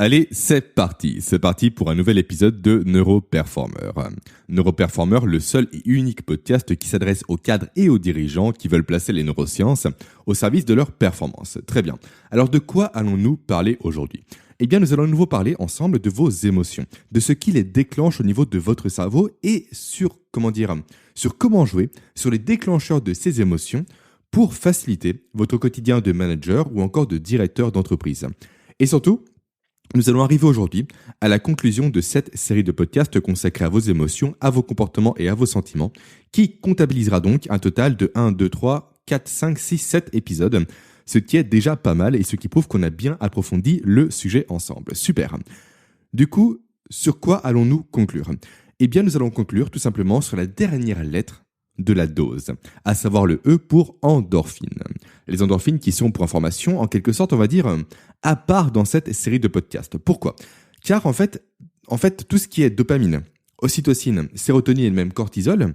Allez, c'est parti. C'est parti pour un nouvel épisode de Neuroperformer. Neuroperformer, le seul et unique podcast qui s'adresse aux cadres et aux dirigeants qui veulent placer les neurosciences au service de leur performance. Très bien. Alors de quoi allons-nous parler aujourd'hui ? Eh bien, nous allons à nouveau parler ensemble de vos émotions, de ce qui les déclenche au niveau de votre cerveau et sur comment jouer sur les déclencheurs de ces émotions pour faciliter votre quotidien de manager ou encore de directeur d'entreprise. Et surtout, nous allons arriver aujourd'hui à la conclusion de cette série de podcasts consacrés à vos émotions, à vos comportements et à vos sentiments, qui comptabilisera donc un total de 1, 2, 3, 4, 5, 6, 7 épisodes, ce qui est déjà pas mal et ce qui prouve qu'on a bien approfondi le sujet ensemble. Super. Du coup, sur quoi allons-nous conclure ? Eh bien, nous allons conclure tout simplement sur la dernière lettre de la dose, à savoir le E pour endorphine. Les endorphines qui sont, pour information, en quelque sorte, on va dire, à part dans cette série de podcasts. Pourquoi ? Car en fait, tout ce qui est dopamine, ocytocine, sérotonine et même cortisol,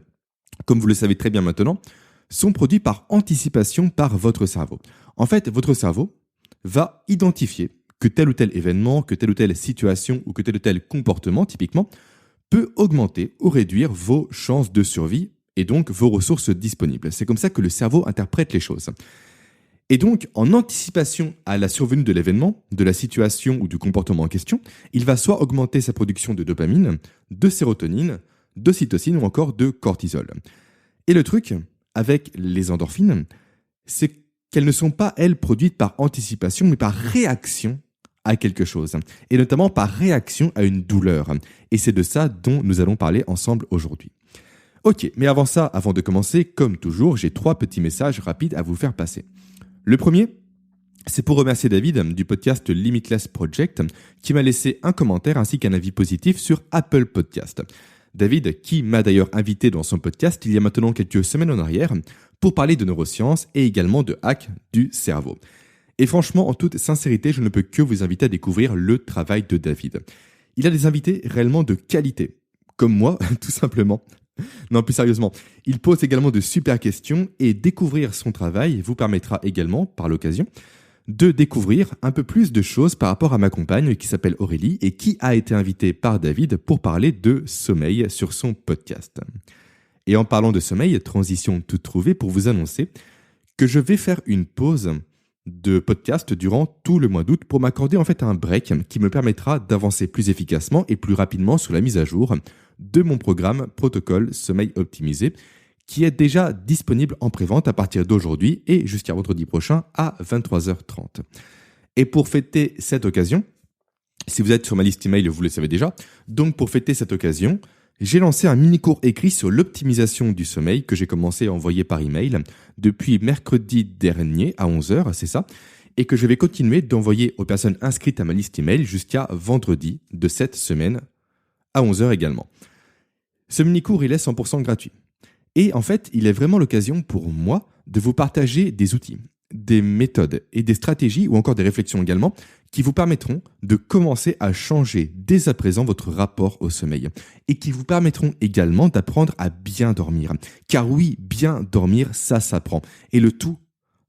comme vous le savez très bien maintenant, sont produits par anticipation par votre cerveau. En fait, votre cerveau va identifier que tel ou tel événement, que telle ou telle situation ou que tel ou tel comportement, typiquement, peut augmenter ou réduire vos chances de survie et donc vos ressources disponibles. C'est comme ça que le cerveau interprète les choses. Et donc, en anticipation à la survenue de l'événement, de la situation ou du comportement en question, il va soit augmenter sa production de dopamine, de sérotonine, d'ocytocine ou encore de cortisol. Et le truc avec les endorphines, c'est qu'elles ne sont pas, elles, produites par anticipation, mais par réaction à quelque chose. Et notamment par réaction à une douleur. Et c'est de ça dont nous allons parler ensemble aujourd'hui. Ok, mais avant ça, avant de commencer, comme toujours, j'ai 3 petits messages rapides à vous faire passer. Le premier, c'est pour remercier David du podcast Limitless Project qui m'a laissé un commentaire ainsi qu'un avis positif sur Apple Podcast. David, qui m'a d'ailleurs invité dans son podcast il y a maintenant quelques semaines en arrière pour parler de neurosciences et également de hack du cerveau. Et franchement, en toute sincérité, je ne peux que vous inviter à découvrir le travail de David. Il a des invités réellement de qualité, comme moi, tout simplement. Non, plus sérieusement, il pose également de super questions et découvrir son travail vous permettra également, par l'occasion, de découvrir un peu plus de choses par rapport à ma compagne qui s'appelle Aurélie et qui a été invitée par David pour parler de sommeil sur son podcast. Et en parlant de sommeil, transition toute trouvée pour vous annoncer que je vais faire une pause de podcast durant tout le mois d'août pour m'accorder en fait un break qui me permettra d'avancer plus efficacement et plus rapidement sur la mise à jour de mon programme Protocole Sommeil Optimisé qui est déjà disponible en prévente à partir d'aujourd'hui et jusqu'à vendredi prochain à 23h30. Et pour fêter cette occasion, si vous êtes sur ma liste email, vous le savez déjà, donc pour fêter cette occasion, j'ai lancé un mini-cours écrit sur l'optimisation du sommeil que j'ai commencé à envoyer par email depuis mercredi dernier à 11h, c'est ça, et que je vais continuer d'envoyer aux personnes inscrites à ma liste email jusqu'à vendredi de cette semaine à 11h également. Ce mini-cours, il est 100% gratuit. Et en fait, il est vraiment l'occasion pour moi de vous partager des outils, des méthodes et des stratégies ou encore des réflexions également qui vous permettront de commencer à changer dès à présent votre rapport au sommeil et qui vous permettront également d'apprendre à bien dormir. Car oui, bien dormir, ça s'apprend. Et le tout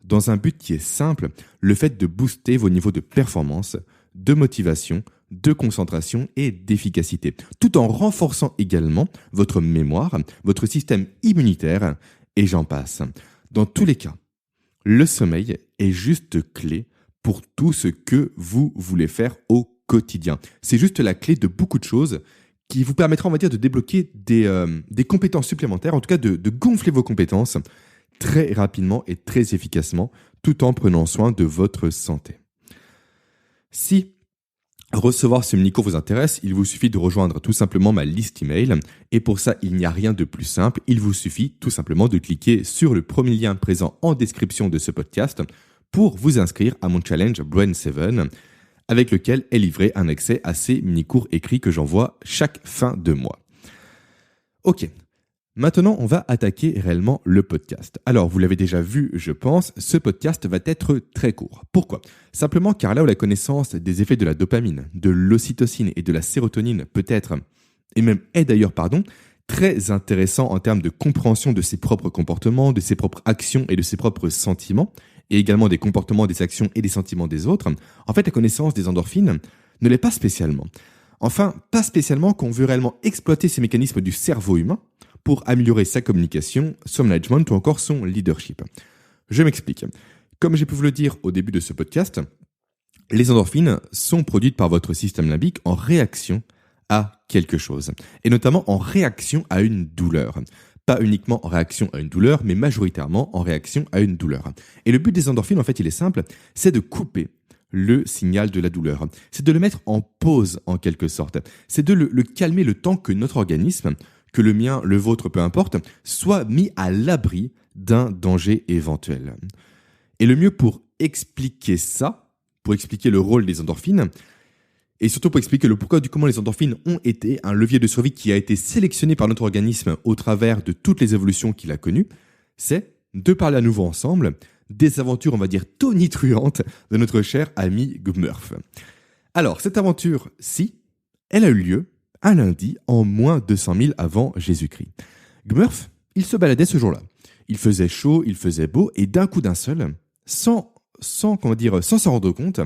dans un but qui est simple, le fait de booster vos niveaux de performance, de motivation, de concentration et d'efficacité, tout en renforçant également votre mémoire, votre système immunitaire et j'en passe. Dans tous les cas, le sommeil est juste clé pour tout ce que vous voulez faire au quotidien. C'est juste la clé de beaucoup de choses qui vous permettra, on va dire, de débloquer des compétences supplémentaires, en tout cas de gonfler vos compétences très rapidement et très efficacement, tout en prenant soin de votre santé. Si recevoir ce mini-cours vous intéresse, il vous suffit de rejoindre tout simplement ma liste email. Et pour ça, il n'y a rien de plus simple. Il vous suffit tout simplement de cliquer sur le premier lien présent en description de ce podcast pour vous inscrire à mon challenge Brain 7, avec lequel est livré un accès à ces mini-cours écrits que j'envoie chaque fin de mois. Ok. Maintenant, on va attaquer réellement le podcast. Alors, vous l'avez déjà vu, je pense, ce podcast va être très court. Pourquoi ? Simplement car là où la connaissance des effets de la dopamine, de l'ocytocine et de la sérotonine peut être, et même est d'ailleurs, très intéressant en termes de compréhension de ses propres comportements, de ses propres actions et de ses propres sentiments, et également des comportements, des actions et des sentiments des autres. En fait, la connaissance des endorphines ne l'est pas spécialement. Enfin, pas spécialement quand on veut réellement exploiter ces mécanismes du cerveau humain pour améliorer sa communication, son management ou encore son leadership. Je m'explique. Comme j'ai pu vous le dire au début de ce podcast, les endorphines sont produites par votre système limbique en réaction à quelque chose, et notamment en réaction à une douleur. Pas uniquement en réaction à une douleur, mais majoritairement en réaction à une douleur. Et le but des endorphines, en fait, il est simple, c'est de couper le signal de la douleur. C'est de le mettre en pause, en quelque sorte. C'est de le calmer le temps que notre organisme, que le mien, le vôtre, peu importe, soit mis à l'abri d'un danger éventuel. Et le mieux pour expliquer ça, pour expliquer le rôle des endorphines, et surtout pour expliquer le pourquoi du comment les endorphines ont été un levier de survie qui a été sélectionné par notre organisme au travers de toutes les évolutions qu'il a connues, c'est de parler à nouveau ensemble des aventures, on va dire, tonitruantes de notre cher ami Gmurf. Alors, cette aventure-ci, elle a eu lieu un lundi en moins 200 000 avant Jésus-Christ. Gmurf, il se baladait ce jour-là. Il faisait chaud, il faisait beau, et d'un coup d'un seul, sans s'en rendre compte,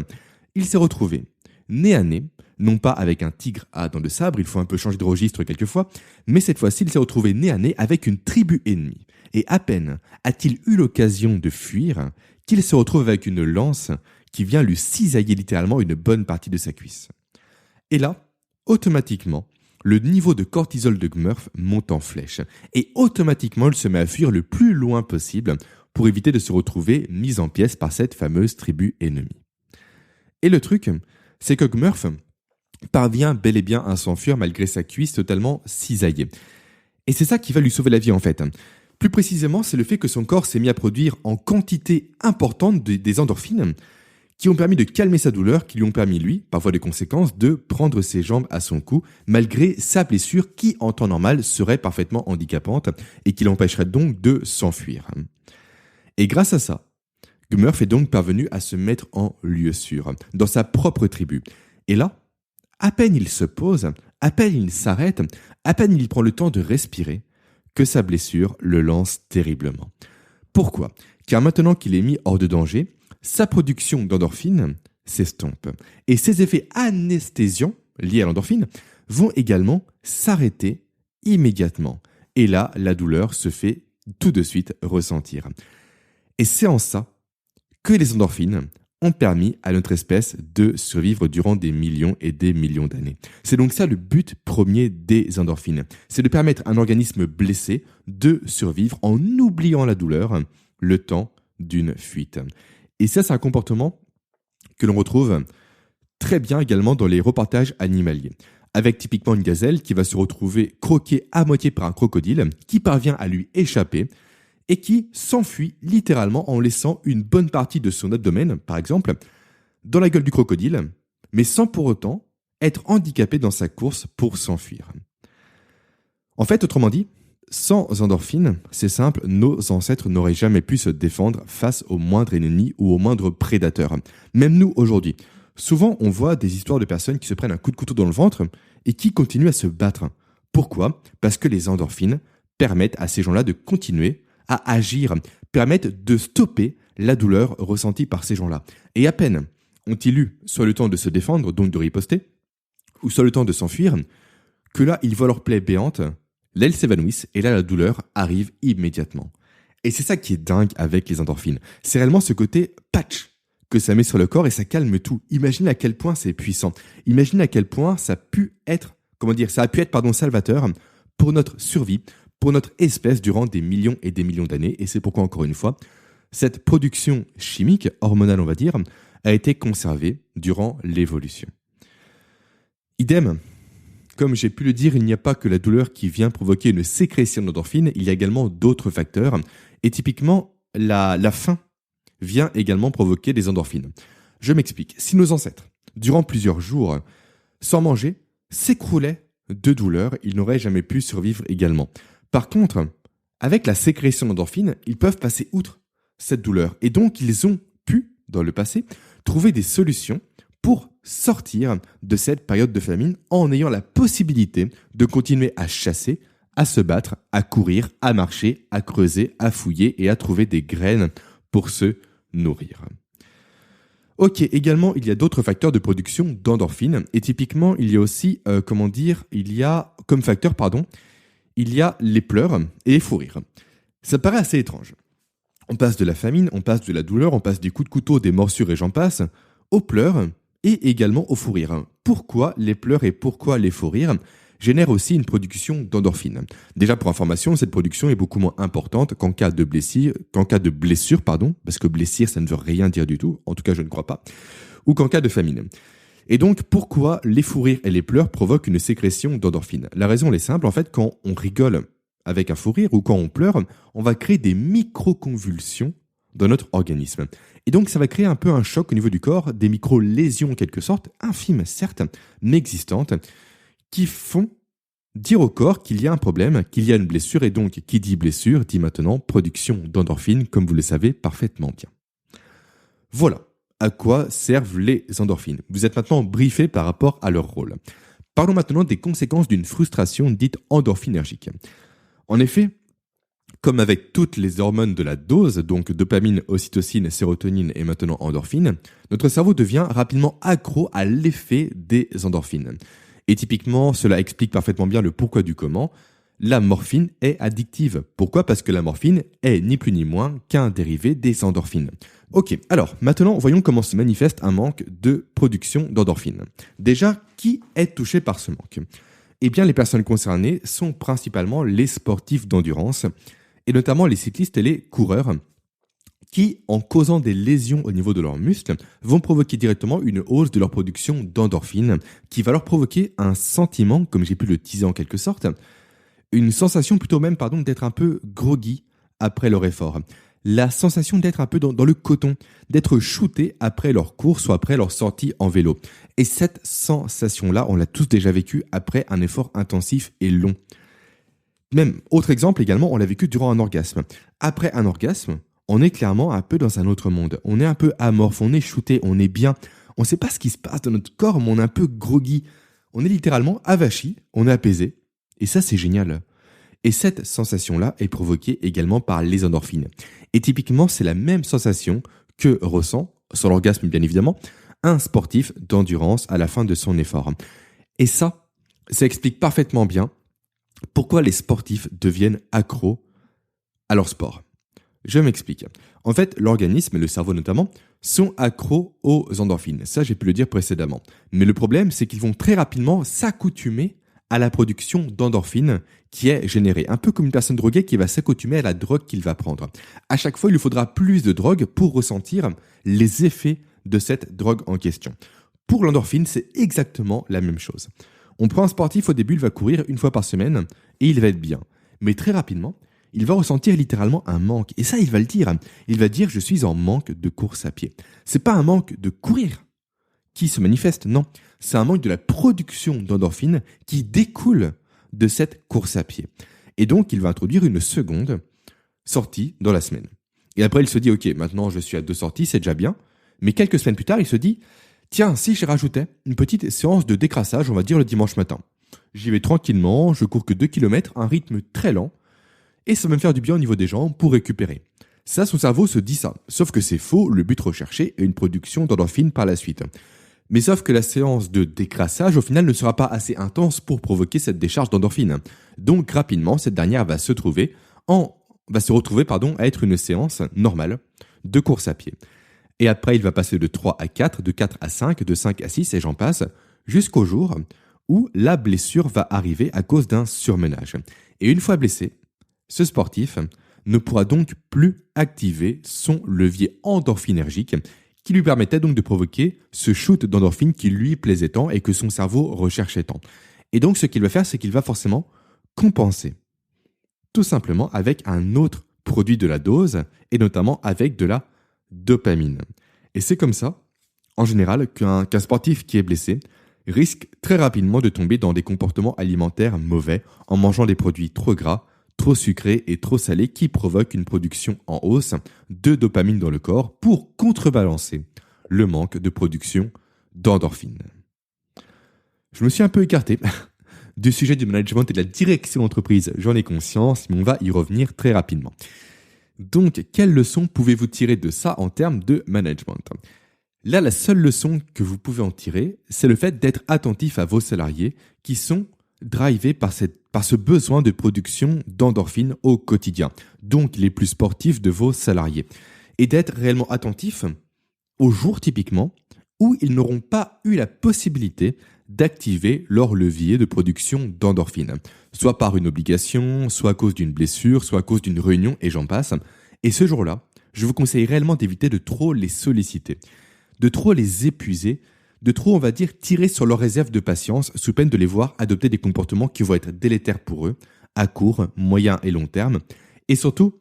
il s'est retrouvé nez à nez, non pas avec un tigre à dents de sabre, il faut un peu changer de registre quelquefois, mais cette fois-ci, il s'est retrouvé nez à nez avec une tribu ennemie. Et à peine a-t-il eu l'occasion de fuir qu'il se retrouve avec une lance qui vient lui cisailler littéralement une bonne partie de sa cuisse. Et là, automatiquement, le niveau de cortisol de Gmurf monte en flèche. Et automatiquement, il se met à fuir le plus loin possible pour éviter de se retrouver mis en pièces par cette fameuse tribu ennemie. Et le truc, c'est que Gmurf parvient bel et bien à s'enfuir malgré sa cuisse totalement cisaillée. Et c'est ça qui va lui sauver la vie en fait. Plus précisément, c'est le fait que son corps s'est mis à produire en quantité importante des endorphines qui ont permis de calmer sa douleur, qui lui ont permis, lui, par voie de conséquence, de prendre ses jambes à son cou, malgré sa blessure qui, en temps normal, serait parfaitement handicapante et qui l'empêcherait donc de s'enfuir. Et grâce à ça, Gmurf est donc parvenu à se mettre en lieu sûr, dans sa propre tribu. Et là, à peine il se pose, à peine il s'arrête, à peine il prend le temps de respirer, que sa blessure le lance terriblement. Pourquoi ? Car maintenant qu'il est mis hors de danger, sa production d'endorphine s'estompe. Et ses effets anesthésiants, liés à l'endorphine, vont également s'arrêter immédiatement. Et là, la douleur se fait tout de suite ressentir. Et c'est en ça que les endorphines ont permis à notre espèce de survivre durant des millions et des millions d'années. C'est donc ça le but premier des endorphines. C'est de permettre à un organisme blessé de survivre en oubliant la douleur le temps d'une fuite. Et ça, c'est un comportement que l'on retrouve très bien également dans les reportages animaliers. Avec typiquement une gazelle qui va se retrouver croquée à moitié par un crocodile qui parvient à lui échapper et qui s'enfuit littéralement en laissant une bonne partie de son abdomen, par exemple, dans la gueule du crocodile, mais sans pour autant être handicapé dans sa course pour s'enfuir. En fait, autrement dit, sans endorphines, c'est simple, nos ancêtres n'auraient jamais pu se défendre face au moindre ennemi ou au moindre prédateur. Même nous, aujourd'hui. Souvent, on voit des histoires de personnes qui se prennent un coup de couteau dans le ventre et qui continuent à se battre. Pourquoi ? Parce que les endorphines permettent à ces gens-là de continuer à agir, permettent de stopper la douleur ressentie par ces gens-là. Et à peine ont-ils eu soit le temps de se défendre, donc de riposter, ou soit le temps de s'enfuir, que là, ils voient leur plaie béante, là, ils s'évanouissent, et là, la douleur arrive immédiatement. Et c'est ça qui est dingue avec les endorphines. C'est réellement ce côté patch que ça met sur le corps et ça calme tout. Imaginez à quel point c'est puissant. Imaginez à quel point ça a pu être salvateur pour notre survie, pour notre espèce durant des millions et des millions d'années. Et c'est pourquoi, encore une fois, cette production chimique, hormonale on va dire, a été conservée durant l'évolution. Idem, comme j'ai pu le dire, il n'y a pas que la douleur qui vient provoquer une sécrétion d'endorphines, il y a également d'autres facteurs. Et typiquement, la faim vient également provoquer des endorphines. Je m'explique. Si nos ancêtres, durant plusieurs jours, sans manger, s'écroulaient de douleur, ils n'auraient jamais pu survivre également. Par contre, avec la sécrétion d'endorphines, ils peuvent passer outre cette douleur. Et donc, ils ont pu, dans le passé, trouver des solutions pour sortir de cette période de famine en ayant la possibilité de continuer à chasser, à se battre, à courir, à marcher, à creuser, à fouiller et à trouver des graines pour se nourrir. Ok, également, il y a d'autres facteurs de production d'endorphines. Et typiquement, il y a aussi, il y a les pleurs et les fous rires. Ça paraît assez étrange. On passe de la famine, on passe de la douleur, on passe des coups de couteau, des morsures et j'en passe, aux pleurs et également aux fous rires. Pourquoi les pleurs et pourquoi les fous rires génèrent aussi une production d'endorphines? Déjà pour information, cette production est beaucoup moins importante qu'en cas de blessure, parce que blessure ça ne veut rien dire du tout, en tout cas je ne crois pas, ou qu'en cas de famine. Et donc, pourquoi les fous rires et les pleurs provoquent une sécrétion d'endorphines? La raison elle est simple, en fait, quand on rigole avec un fou rire ou quand on pleure, on va créer des micro-convulsions dans notre organisme. Et donc, ça va créer un peu un choc au niveau du corps, des micro-lésions en quelque sorte, infimes certes, mais existantes, qui font dire au corps qu'il y a un problème, qu'il y a une blessure, et donc, qui dit blessure, dit maintenant production d'endorphines, comme vous le savez parfaitement bien. Voilà à quoi servent les endorphines. Vous êtes maintenant briefé par rapport à leur rôle. Parlons maintenant des conséquences d'une frustration dite endorphinergique. En effet, comme avec toutes les hormones de la dose, donc dopamine, ocytocine, sérotonine et maintenant endorphine, notre cerveau devient rapidement accro à l'effet des endorphines. Et typiquement, cela explique parfaitement bien le pourquoi du comment. La morphine est addictive. Pourquoi ? Parce que la morphine est ni plus ni moins qu'un dérivé des endorphines. Ok, alors maintenant voyons comment se manifeste un manque de production d'endorphines. Déjà, qui est touché par ce manque ? Eh bien, les personnes concernées sont principalement les sportifs d'endurance, et notamment les cyclistes et les coureurs, qui, en causant des lésions au niveau de leurs muscles, vont provoquer directement une hausse de leur production d'endorphines, qui va leur provoquer un sentiment, comme j'ai pu le teaser en quelque sorte, une sensation d'être un peu groggy après leur effort. La sensation d'être un peu dans le coton, d'être shooté après leur course ou après leur sortie en vélo. Et cette sensation-là, on l'a tous déjà vécue après un effort intensif et long. Même, autre exemple également, on l'a vécu durant un orgasme. Après un orgasme, on est clairement un peu dans un autre monde. On est un peu amorphe, on est shooté, on est bien. On ne sait pas ce qui se passe dans notre corps, mais on est un peu groggy. On est littéralement avachi, on est apaisé. Et ça, c'est génial. Et cette sensation-là est provoquée également par les endorphines. Et typiquement, c'est la même sensation que ressent, sans l'orgasme bien évidemment, un sportif d'endurance à la fin de son effort. Et ça explique parfaitement bien pourquoi les sportifs deviennent accros à leur sport. Je m'explique. En fait, l'organisme, et le cerveau notamment, sont accros aux endorphines. Ça, j'ai pu le dire précédemment. Mais le problème, c'est qu'ils vont très rapidement s'accoutumer à la production d'endorphines qui est générée. Un peu comme une personne droguée qui va s'accoutumer à la drogue qu'il va prendre. À chaque fois, il lui faudra plus de drogue pour ressentir les effets de cette drogue en question. Pour l'endorphine, c'est exactement la même chose. On prend un sportif, au début, il va courir une fois par semaine et il va être bien. Mais très rapidement, il va ressentir littéralement un manque. Et ça, il va le dire. Il va dire « je suis en manque de course à pied ». C'est pas un manque de courir qui se manifeste, non. C'est un manque de la production d'endorphines qui découle de cette course à pied. Et donc, il va introduire une seconde sortie dans la semaine. Et après, il se dit « ok, maintenant je suis à 2 sorties, c'est déjà bien ». Mais quelques semaines plus tard, il se dit « tiens, si je rajoutais une petite séance de décrassage, on va dire le dimanche matin. J'y vais tranquillement, je cours que 2 km, un rythme très lent, et ça va me faire du bien au niveau des jambes pour récupérer. » Ça, son cerveau se dit ça. Sauf que c'est faux, le but recherché est une production d'endorphines par la suite. Mais sauf que la séance de décrassage, au final, ne sera pas assez intense pour provoquer cette décharge d'endorphines. Donc, rapidement, cette dernière va se retrouver à être une séance normale de course à pied. Et après, il va passer de 3 à 4, de 4 à 5, de 5 à 6, et j'en passe, jusqu'au jour où la blessure va arriver à cause d'un surmenage. Et une fois blessé, ce sportif ne pourra donc plus activer son levier endorphinergique qui lui permettait donc de provoquer ce shoot d'endorphine qui lui plaisait tant et que son cerveau recherchait tant. Et donc ce qu'il va faire, c'est qu'il va forcément compenser, tout simplement avec un autre produit de la dose, et notamment avec de la dopamine. Et c'est comme ça, en général, qu'un sportif qui est blessé risque très rapidement de tomber dans des comportements alimentaires mauvais en mangeant des produits trop gras, trop sucrés et trop salés qui provoquent une production en hausse de dopamine dans le corps pour contrebalancer le manque de production d'endorphines. Je me suis un peu écarté du sujet du management et de la direction d'entreprise, j'en ai conscience, mais on va y revenir très rapidement. Donc, quelles leçons pouvez-vous tirer de ça en termes de management ? Là, la seule leçon que vous pouvez en tirer, c'est le fait d'être attentif à vos salariés qui sont drivés par ce besoin de production d'endorphines au quotidien, donc les plus sportifs de vos salariés, et d'être réellement attentif aux jours typiquement où ils n'auront pas eu la possibilité d'activer leur levier de production d'endorphines, soit par une obligation, soit à cause d'une blessure, soit à cause d'une réunion, et j'en passe. Et ce jour-là, je vous conseille réellement d'éviter de trop les solliciter, de trop les épuiser, de trop, on va dire, tirer sur leur réserve de patience sous peine de les voir adopter des comportements qui vont être délétères pour eux, à court, moyen et long terme, et surtout,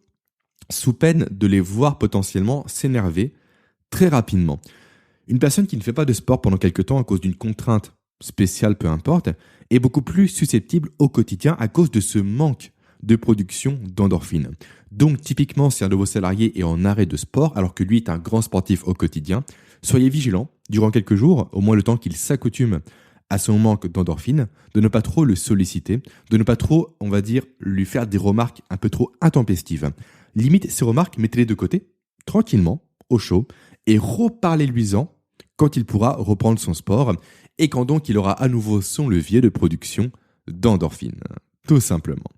sous peine de les voir potentiellement s'énerver très rapidement. Une personne qui ne fait pas de sport pendant quelque temps à cause d'une contrainte spéciale, peu importe, est beaucoup plus susceptible au quotidien à cause de ce manque de production d'endorphines. Donc typiquement, si un de vos salariés est en arrêt de sport alors que lui est un grand sportif au quotidien, soyez vigilant durant quelques jours, au moins le temps qu'il s'accoutume à son manque d'endorphines, de ne pas trop le solliciter, de ne pas trop, on va dire, lui faire des remarques un peu trop intempestives. Limite, ces remarques, mettez-les de côté, tranquillement, au chaud, et reparlez-lui-en quand il pourra reprendre son sport et quand donc il aura à nouveau son levier de production d'endorphines, tout simplement.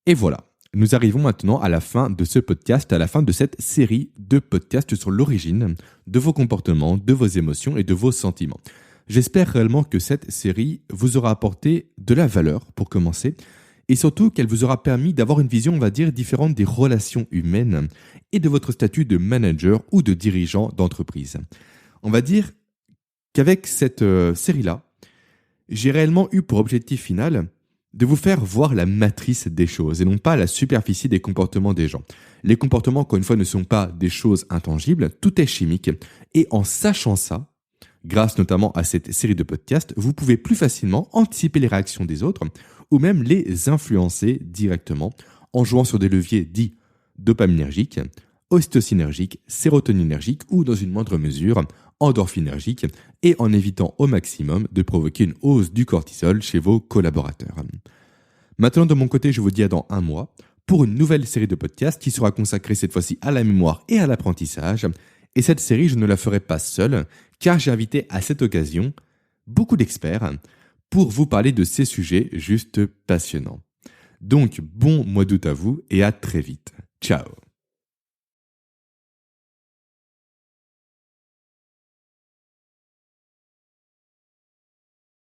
Et voilà, nous arrivons maintenant à la fin de ce podcast, à la fin de cette série de podcasts sur l'origine de vos comportements, de vos émotions et de vos sentiments. J'espère réellement que cette série vous aura apporté de la valeur pour commencer et surtout qu'elle vous aura permis d'avoir une vision, on va dire, différente des relations humaines et de votre statut de manager ou de dirigeant d'entreprise. On va dire qu'avec cette série-là, j'ai réellement eu pour objectif final de vous faire voir la matrice des choses et non pas la superficie des comportements des gens. Les comportements, encore une fois, ne sont pas des choses intangibles, tout est chimique. Et en sachant ça, grâce notamment à cette série de podcasts, vous pouvez plus facilement anticiper les réactions des autres ou même les influencer directement en jouant sur des leviers dits dopaminergiques, ocytocinergiques, sérotoninergiques ou dans une moindre mesure endorphinergiques et en évitant au maximum de provoquer une hausse du cortisol chez vos collaborateurs. Maintenant, de mon côté, je vous dis à dans un mois pour une nouvelle série de podcasts qui sera consacrée cette fois-ci à la mémoire et à l'apprentissage. Et cette série, je ne la ferai pas seule, car j'ai invité à cette occasion beaucoup d'experts pour vous parler de ces sujets juste passionnants. Donc, bon mois d'août à vous et à très vite. Ciao!